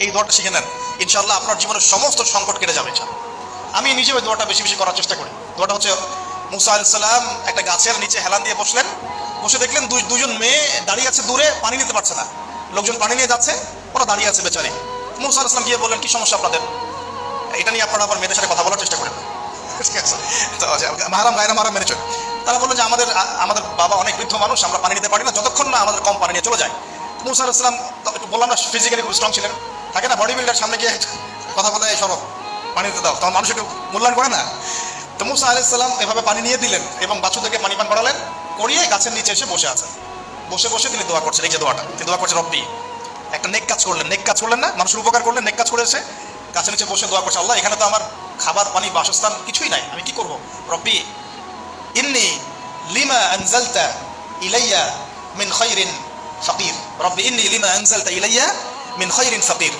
এই দোয়াটা শিখে নেন, ইনশাআল্লাহ আপনার জীবনের সমস্ত সংকট কেটে যাবে। আমি নিজে ওই দোয়াটা বেশি বেশি করার চেষ্টা করি। দোয়াটা হচ্ছে, মুসা আলাইহিস সালাম একটা গাছের নিচে হেলান দিয়ে বসলেন, বসে দেখলেন দুজন মেয়ে দাঁড়িয়ে আছে দূরে, পানি নিতে পারছে না। লোকজন পানি নিয়ে যাচ্ছে, ওরা দাঁড়িয়ে আছে বেচারি। মুসা আলাইহিস সালাম গিয়ে বললেন, কি সমস্যা আপনাদের? এটা নিয়ে আপনারা আবার মেয়েদের সাথে কথা বলার চেষ্টা করেন, ঠিক আছে? তো মাহারাম গায়রা মাহারাম মেনে চলে। তারা বললো যে আমাদের বাবা অনেক বৃদ্ধ মানুষ, আমরা পানি নিতে পারি না যতক্ষণ না আমাদের কম পানি নিয়ে চলে যায়। মুসা আলাইহিস সালাম একটু বললাম না, ফিজিক্যালি খুব স্ট্রং ছিলেন, থাকে না বডি বিল্ডার, সামনে গিয়ে কথা বলে সরব পানি দিতে দাও, তখন মানুষ একটু মূল্যায়ন করে না। তো মুসা আলাইহিস সালাম এভাবে পানি নিয়ে দিলেন এবং বাচ্চাদেরকে পানি পান করালেন, করিয়ে গাছের নিচে এসে বসে আছেন। বসে বসে তিনি দোয়া করছেন, এই যে দোয়াটা তিনি দোয়া করছেন, রব্বি, একটা নেক কাজ করলেন, নেক কাজ করলেন না, মানুষের উপকার করলেন, নেক কাজ করে এসে গাছের নিচে বসে দোয়া করছে, আল্লাহ এখানে তো আমার খাবার পানি বাসস্থান কিছুই নাই, আমি কি করব? রব্বি ইন্নী লিমা আনজালতা ইলাইয়া মিন খায়রিন ফাকির, রব্বি ইন্নী লিমা আনজালতা ইলাইয়া মিন খায়রিন ফাকির।